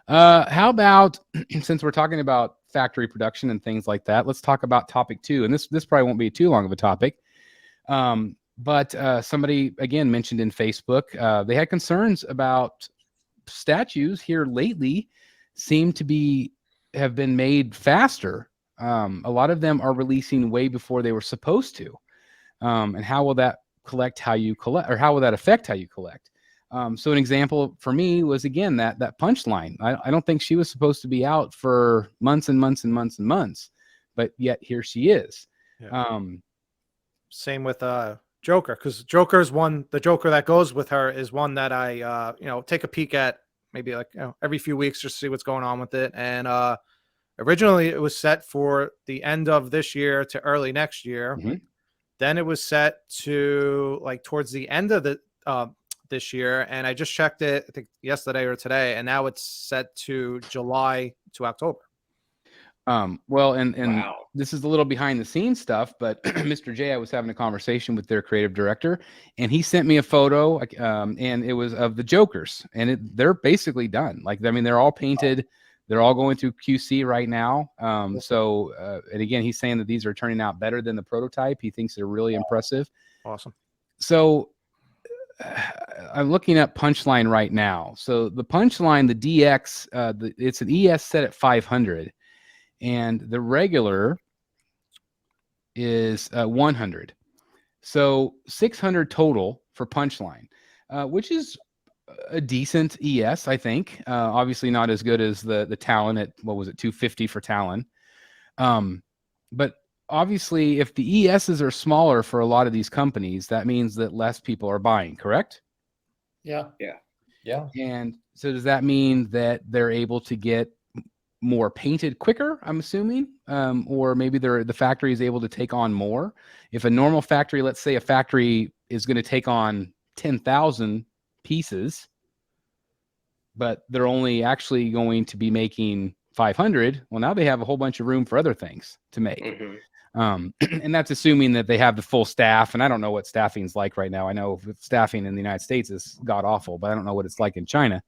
How about since we're talking about factory production and things like that, let's talk about topic 2. And this probably won't be too long of a topic. But somebody again mentioned in Facebook they had concerns about statues here lately seem to have been made faster. A lot of them are releasing way before they were supposed to. And how will that affect how you collect? So an example for me was, again, that Punchline. I don't think she was supposed to be out for months and months and months and months, but yet here she is. Yeah. Same with Joker, because Joker is one. The Joker that goes with her is one that I take a peek at maybe like every few weeks just to see what's going on with it. And originally it was set for the end of this year to early next year. Mm-hmm. Then it was set to like towards the end of the this year, and I just checked it I think yesterday or today, and now it's set to July to October. Well, and Wow. This is a little behind the scenes stuff, but Mr. J, I was having a conversation with their creative director, and he sent me a photo, and it was of the Jokers, and they're basically done. Like, I mean, they're all painted. They're all going through QC right now. And again, he's saying that these are turning out better than the prototype. He thinks they're really impressive. Awesome. So I'm looking at Punchline right now. So the Punchline, the DX, it's an ES set at 500. And the regular is 100. So 600 total for Punchline, which is a decent ES, I think. Obviously not as good as the Talon at, what was it, 250 for Talon. But obviously, if the ESs are smaller for a lot of these companies, that means that less people are buying, correct? Yeah. And so does that mean that they're able to get more painted quicker, I'm assuming, or maybe the factory is able to take on more? If a normal factory, let's say a factory is going to take on 10,000 pieces, but they're only actually going to be making 500, well, now they have a whole bunch of room for other things to make. Mm-hmm. And that's assuming that they have the full staff, and I don't know what staffing's like right now. I know staffing in the United States is god awful, but I don't know what it's like in China.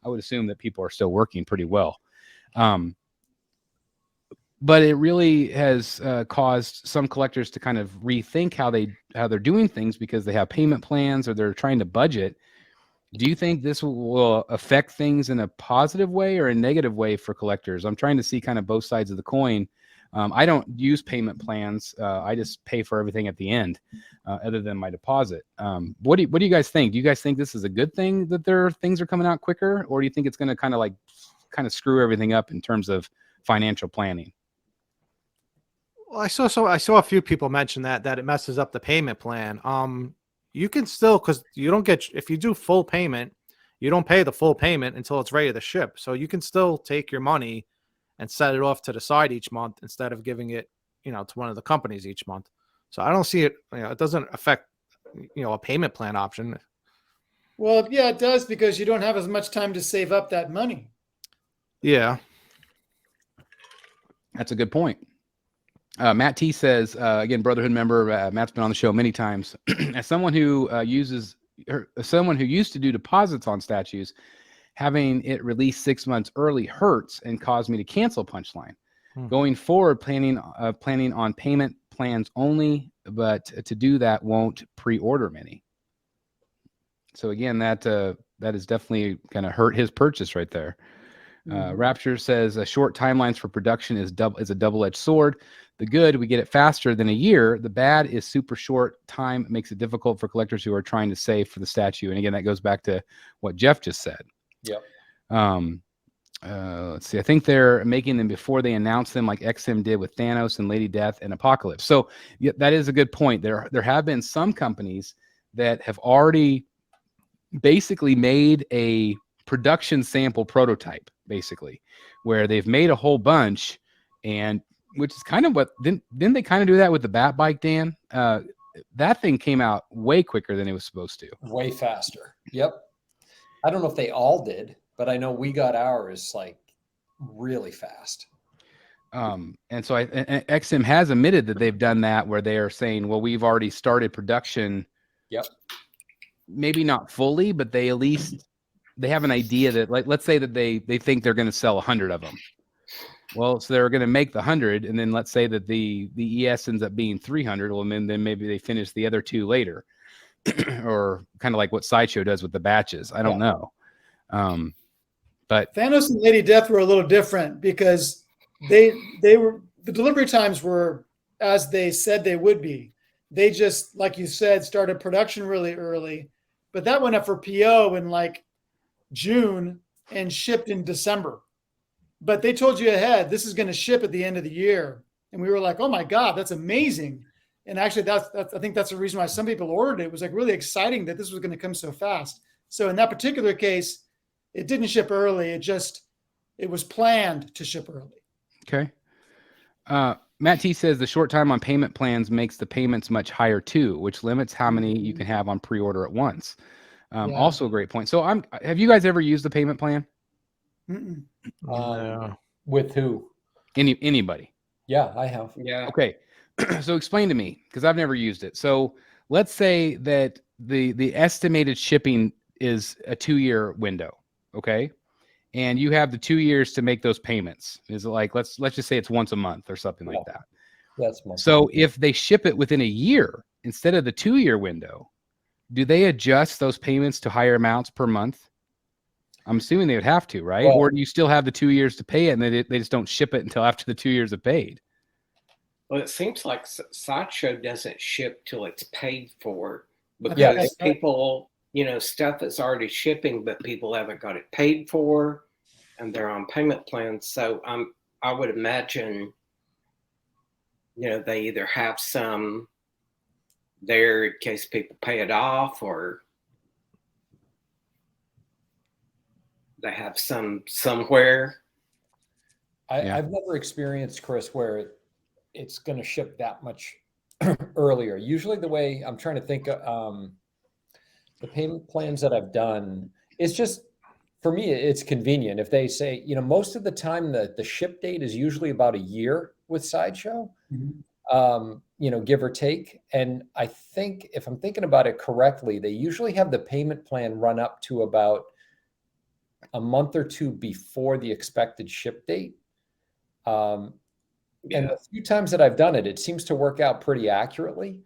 I would assume that people are still working pretty well. But it really has caused some collectors to kind of rethink how they're doing things, because they have payment plans or they're trying to budget. Do you think this will affect things in a positive way or a negative way for collectors? I'm trying to see kind of both sides of the coin. I don't use payment plans. I just pay for everything at the end, other than my deposit. What do you guys think? Do you guys think this is a good thing that things are coming out quicker, or do you think it's going to kind of screw everything up in terms of financial planning? Well, I saw a few people mention that it messes up the payment plan. You can still, because you don't get, if you do full payment, you don't pay the full payment until it's ready to ship. So you can still take your money and set it off to the side each month instead of giving it, to one of the companies each month. So I don't see it, it doesn't affect, a payment plan option. Well, yeah, it does, because you don't have as much time to save up that money. Yeah. That's a good point. Matt T says, again, Brotherhood member, Matt's been on the show many times. As someone who used to do deposits on statues, having it released 6 months early hurts and caused me to cancel Punchline. Going forward, planning on payment plans only, but to do that won't pre-order many. So again, that is definitely going to hurt his purchase right there. Rapture says short timelines for production is a double-edged sword. The good, we get it faster than a year. The bad is super short time. It makes it difficult for collectors who are trying to save for the statue. And again, that goes back to what Jeff just said. Yep. Let's see. I think they're making them before they announce them, like XM did with Thanos and Lady Death and Apocalypse. So yeah, that is a good point. There have been some companies that have already basically made a production sample prototype, basically, where they've made a whole bunch, and which is kind of what didn't they kind of do that with the Bat Bike, Dan? That thing came out way quicker than it was supposed to. Way faster. Yep. I don't know if they all did, but I know we got ours like really fast. And so XM has admitted that they've done that, where they are saying, well, we've already started production. Yep. Maybe not fully, but they at least they have an idea that, like, let's say that they think they're going to sell 100 of them. Well, so they're going to make the 100, and then let's say that the ES ends up being 300. Well, and then maybe they finish the other 2 later, or kind of like what Sideshow does with the batches. I don't know. But Thanos and Lady Death were a little different because the delivery times were as they said they would be. They just, like you said, started production really early, but that went up for PO in like June and shipped in December. But they told you ahead, this is going to ship at the end of the year. And we were like, oh my God, that's amazing. And actually that's I think that's the reason why some people ordered it. It was like really exciting that this was going to come so fast. So in that particular case, it didn't ship early. It was planned to ship early. okay. Matt T says the short time on payment plans makes the payments much higher too, which limits how many you can have on pre-order at once. Also a great point. So have you guys ever used the payment plan? With who? Anybody? Yeah, I have. Yeah. Okay. So explain to me, because I've never used it. So let's say that the estimated shipping is a 2-year window. Okay. And you have the 2 years to make those payments. Is it like, let's just say it's once a month or something like that. That's so if they ship it within a year instead of the 2-year window, do they adjust those payments to higher amounts per month? I'm assuming they would have to, right? Or do you still have the 2 years to pay it, and they just don't ship it until after the 2 years are paid? Well, it seems like Sideshow doesn't ship till it's paid for, because people, stuff is already shipping, but people haven't got it paid for, and they're on payment plans. So I would imagine, they either have some there in case people pay it off, or they have some somewhere. I've never experienced, Chris, where it's going to ship that much earlier. Usually the way I'm trying to think, the payment plans that I've done, it's just, for me, it's convenient. If they say, most of the time the ship date is usually about a year with Sideshow, give or take. And I think if I'm thinking about it correctly, they usually have the payment plan run up to about a month or 2 before the expected ship date. And a few times that I've done it, it seems to work out pretty accurately.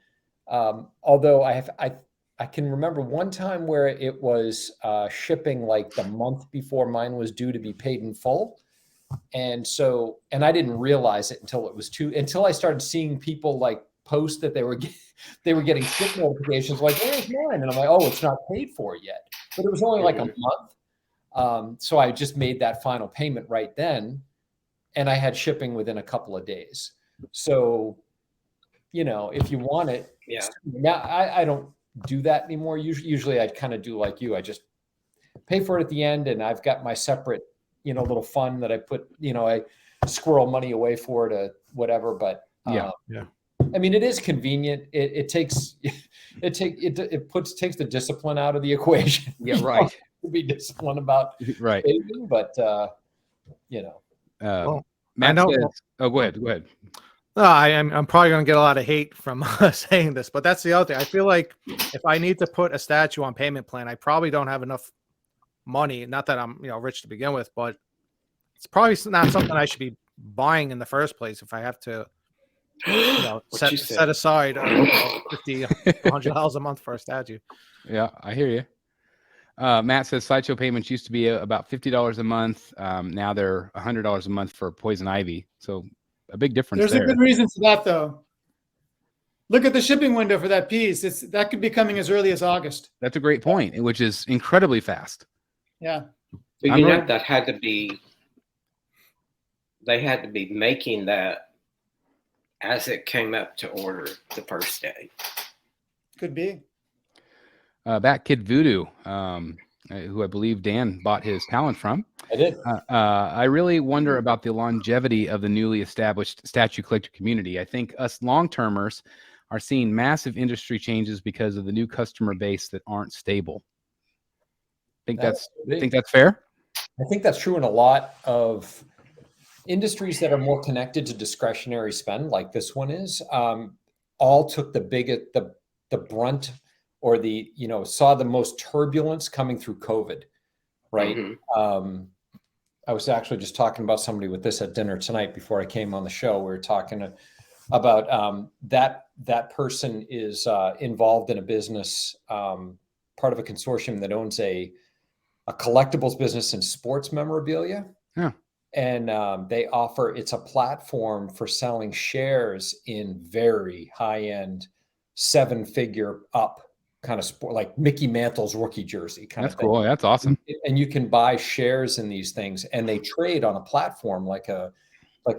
Although I can remember one time where it was shipping like the month before mine was due to be paid in full. And I didn't realize it until I started seeing people like post that they were getting ship notifications like, where's mine? And I'm like, oh, it's not paid for yet. But it was only like a month. So I just made that final payment right then, and I had shipping within a couple of days. So, if you want it, now I don't do that anymore. Usually I'd kind of do like you. I just pay for it at the end, and I've got my separate, little fund that I put, I squirrel money away for to whatever. But I mean, it is convenient. It takes the discipline out of the equation. Yeah, right. To be disciplined about saving, but Matt says, oh, go ahead. No, I'm probably going to get a lot of hate from saying this, but that's the other thing. I feel like if I need to put a statue on payment plan, I probably don't have enough money. Not that I'm rich to begin with, but it's probably not something I should be buying in the first place. If I have to set aside $50, $100 a month for a statue. Yeah, I hear you. Matt says Sideshow payments used to be about $50 a month. Now they're $100 a month for Poison Ivy. So a big difference. There's a good reason for that, though. Look at the shipping window for that piece. That could be coming as early as August. That's a great point, which is incredibly fast. Yeah. So that had to be. They had to be making that as it came up to order the first day. Could be. Bat Kid Voodoo, who I believe Dan bought his talent from. I did. I really wonder about the longevity of the newly established statue collector community. I think us long-termers are seeing massive industry changes because of the new customer base that aren't stable. Think that's fair? I think that's true in a lot of industries that are more connected to discretionary spend, like this one is. All took the brunt, or saw the most turbulence coming through COVID. right? Mhm. I was actually just talking about somebody with this at dinner tonight before I came on the show. We were talking about that person is involved in a business, part of a consortium that owns a collectibles business in sports memorabilia. Yeah. And it's a platform for selling shares in very high end, 7-figure up kind of sport, like Mickey Mantle's rookie jersey kind That's of thing. cool. That's awesome. And you can buy shares in these things, and they trade on a platform like a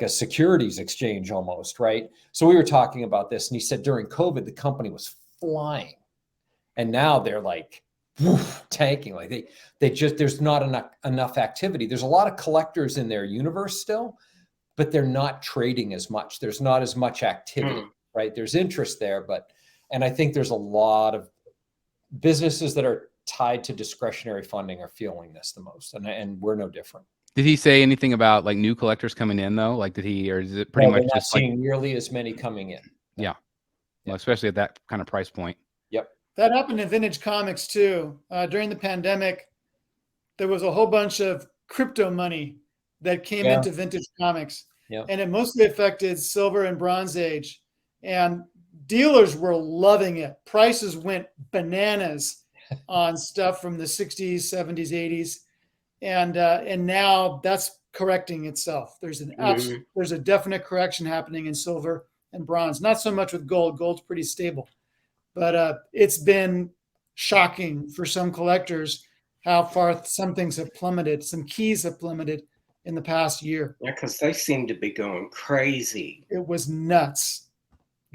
securities exchange almost, right? So we were talking about this, and he said during COVID, the company was flying, and now they're like tanking. Like they just, there's not enough activity. There's a lot of collectors in their universe still, but they're not trading as much. There's not as much activity, right? There's interest there, and I think there's a lot of businesses that are tied to discretionary funding are feeling this the most, and we're no different. Did he say anything about like new collectors coming in though? Like or is it pretty much not just seeing nearly as many coming in? No. Yeah. Well, especially at that kind of price point. Yep. That happened in vintage comics too. During the pandemic, there was a whole bunch of crypto money that came into vintage comics, and it mostly affected Silver and Bronze Age. And dealers were loving it. Prices went bananas on stuff from the 60s, 70s, 80s, and now that's correcting itself. There's a definite correction happening in silver and bronze. Not so much with gold. Gold's pretty stable, but it's been shocking for some collectors how far some things have plummeted. Some keys have plummeted in the past year. Yeah, because they seem to be going crazy. It was nuts.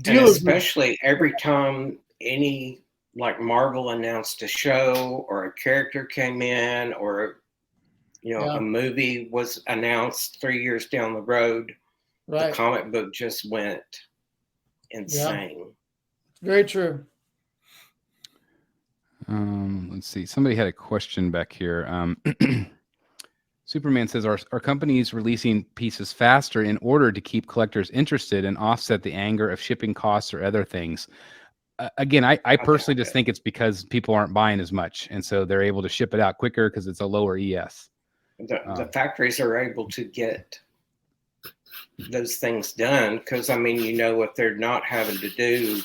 And especially every time any like Marvel announced a show or a character came in, or a movie was announced 3 years down the road, the comic book just went insane. Yeah. Very true. Let's see. Somebody had a question back here. Superman says, are companies releasing pieces faster in order to keep collectors interested and offset the anger of shipping costs or other things? Again, I personally just think it's because people aren't buying as much, and so they're able to ship it out quicker because it's a lower ES. The factories are able to get those things done because, I mean, if they're not having to do,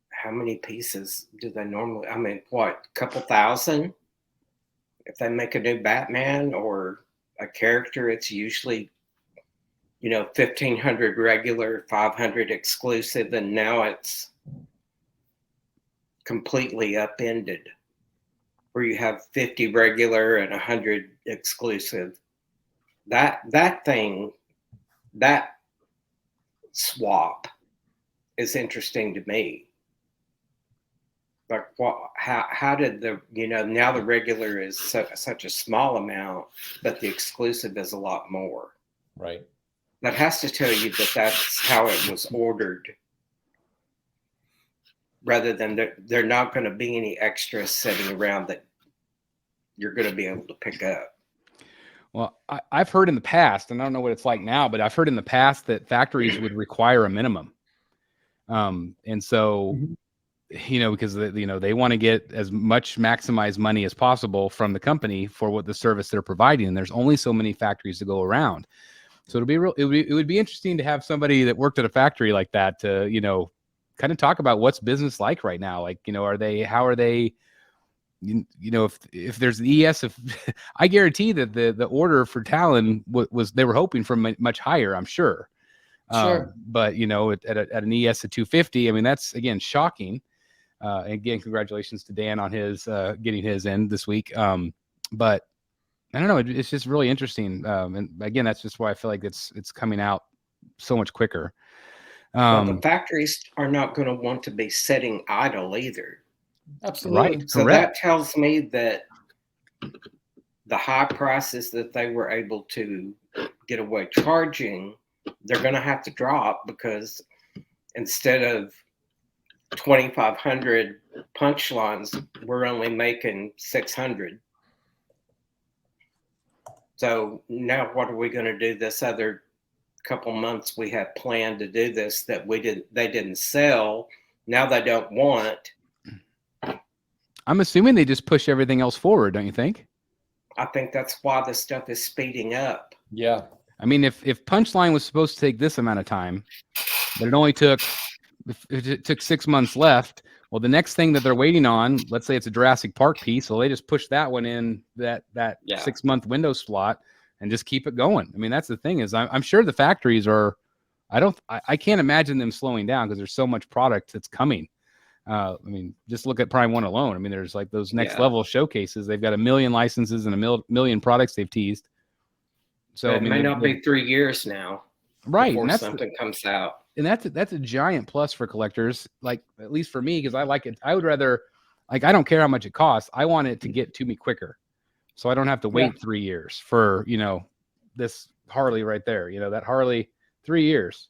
how many pieces do they normally, I mean, what, a couple thousand? If they make a new Batman or a character, it's usually, 1,500 regular, 500 exclusive, and now it's completely upended, where you have 50 regular and 100 exclusive. That swap is interesting to me. Like, how did now the regular is such a small amount, but the exclusive is a lot more. Right. That has to tell you that that's how it was ordered, rather than there not going to be any extras sitting around that you're going to be able to pick up. Well, I've heard in the past, and I don't know what it's like now, but I've heard in the past that factories would require a minimum. And so, because they want to get as much maximized money as possible from the company for what the service they're providing. And there's only so many factories to go around. So it would be interesting to have somebody that worked at a factory like that to, kind of talk about what's business like right now. Like, how are they, if there's the ES, I guarantee that the order for Talon was they were hoping for much higher, I'm sure. Sure. But at an ES of 250, I mean, that's again shocking. Again, congratulations to Dan on his getting his in this week. But I don't know, it's just really interesting. And again, that's just why I feel like it's coming out so much quicker. Well, the factories are not going to want to be sitting idle either. Absolutely. Right. So Correct. that tells me that the high prices that they were able to get away charging, they're going to have to drop, because instead of 2,500 punchlines, we're only making 600. So now what are we going to do this other couple months we had planned to do this that they didn't sell? Now they don't want. I'm assuming they just push everything else forward, don't you think? I think that's why the stuff is speeding up. Yeah. I mean, if Punchline was supposed to take this amount of time, but it only took, if it took 6 months left, well, the next thing that they're waiting on, let's say it's a Jurassic Park piece, so they just push that one in that 6 month window slot and just keep it going. I mean, that's the thing is I'm sure the factories are, I can't imagine them slowing down because there's so much product that's coming. I mean, just look at Prime 1 alone. I mean, there's like those next level showcases. They've got 1 million licenses and a million products they've teased. So But I mean, it may not be 3 years now, right? before And something comes out. and that's a giant plus for collectors. Like at least for me, because I like it. I would rather, like, I don't care how much it costs. I want it to get to me quicker, so I don't have to wait 3 years for this Harley right there. That Harley, 3 years.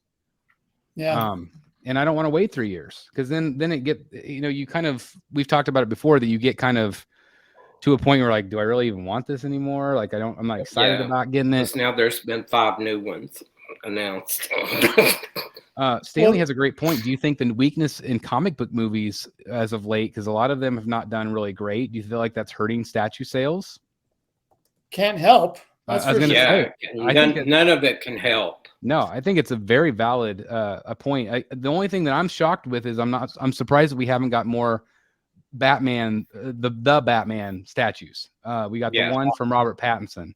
Yeah. And I don't want to wait 3 years because then it get you kind of, we've talked about it before, that you get kind of to a point where like, do I really even want this anymore? Like I'm not excited about getting it. Because now there's been 5 new ones announced. Stanley has a great point. Do you think the weakness in comic book movies as of late, because a lot of them have not done really great, do you feel like that's hurting statue sales? Can't help. That's I was for gonna sure. say, None of it can help. No, I think it's a very valid a point. The only thing that I'm shocked with is I'm surprised that we haven't got more Batman, the Batman statues. We got the one from Robert Pattinson,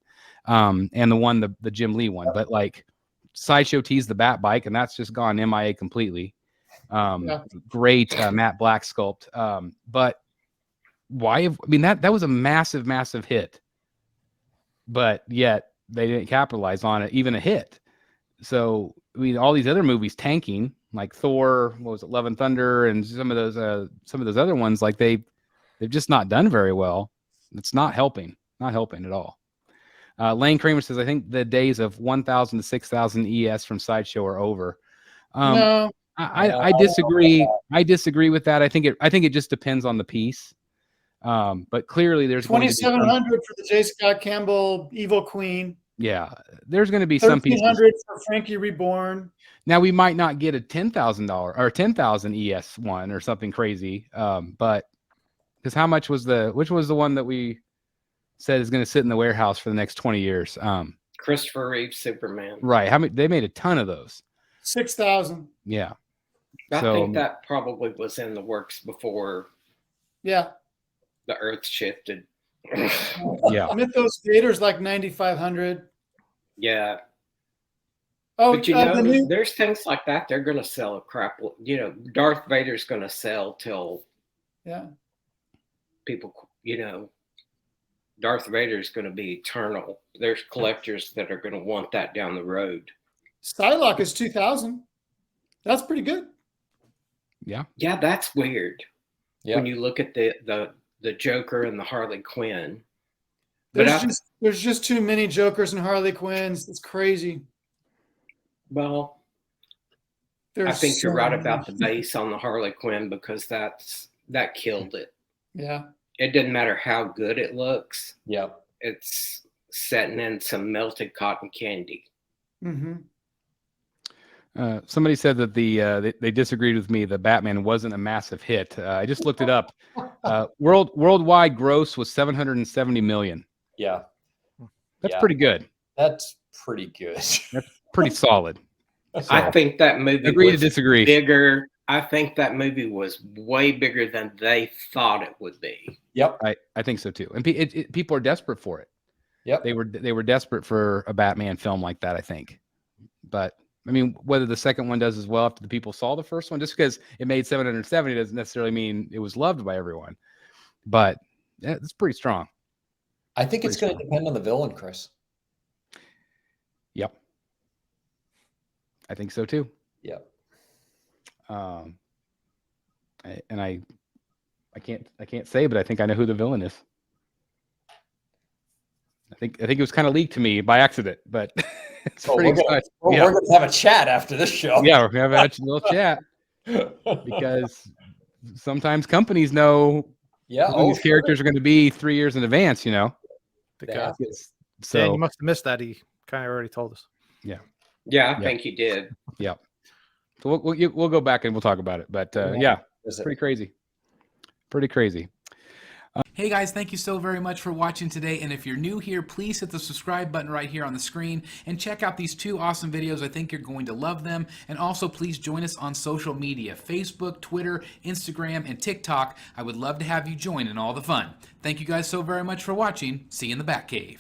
and the one the Jim Lee one, but like Sideshow teased the Bat bike, and that's just gone MIA completely. Great matte black sculpt, but I mean that was a massive hit, but yet they didn't capitalize on it, even a hit. So I mean, all these other movies tanking, like Thor, what was it, Love and Thunder, and some of those other ones, like they've just not done very well. It's not helping at all. Lane Kramer says, I think the days of 1,000 to 6,000 ES from Sideshow are over. No, I disagree. I disagree with that. I think it just depends on the piece. But clearly there's 2,700 for the J. Scott Campbell Evil Queen. Yeah, there's going to be some pieces. 1,300 for Frankie Reborn. Now we might not get a $10,000 or 10,000 ES one or something crazy, but because how much was which was the one that we said is going to sit in the warehouse for the next 20 years? Christopher Reeve Superman. Right. How many? They made a ton of those. 6,000. Yeah. I think that probably was in the works before. Yeah. The Earth shifted. Yeah. Mythos Vader's like 9,500. Yeah. Oh, but there's things like that. They're going to sell a crap. Darth Vader's going to sell till people, Darth Vader's going to be eternal. There's collectors that are going to want that down the road. Psylocke is 2,000. That's pretty good. Yeah. Yeah, that's weird. Yeah. When you look at the Joker and the Harley Quinn. There's just too many Jokers and Harley Quinns. It's crazy. Well, I think you're right about the base on the Harley Quinn because that killed it. Yeah. It didn't matter how good it looks. Yep. It's setting in some melted cotton candy. Mm-hmm. Somebody said that they disagreed with me. The Batman wasn't a massive hit. I just looked it up. Worldwide gross was 770 million. Yeah. That's pretty good. That's pretty good. That's pretty solid. So, I think that movie agree was to disagree. bigger. I think that movie was way bigger than they thought it would be. Yep. I think so too. And people are desperate for it. Yep. They were desperate for a Batman film like that, I think. But I mean, whether the second one does as well after the people saw the first one, just because it made 770 doesn't necessarily mean it was loved by everyone. But it's pretty strong. I think it's going to depend on the villain, Chris. Yep. I think so too. Yep. I can't say, but I think I know who the villain is. I think it was kind of leaked to me by accident, but it's pretty exciting. We're going to have a chat after this show. Yeah, we're going to have a little chat because sometimes companies know who these characters are going to be 3 years in advance, So you must have missed that. He kind of already told us. Yeah. Yeah, I think you did. Yeah. So we'll go back and we'll talk about it. But it's pretty crazy. Pretty crazy. Hey guys, thank you so very much for watching today. And if you're new here, please hit the subscribe button right here on the screen and check out these 2 awesome videos. I think you're going to love them. And also please join us on social media, Facebook, Twitter, Instagram, and TikTok. I would love to have you join in all the fun. Thank you guys so very much for watching. See you in the Batcave.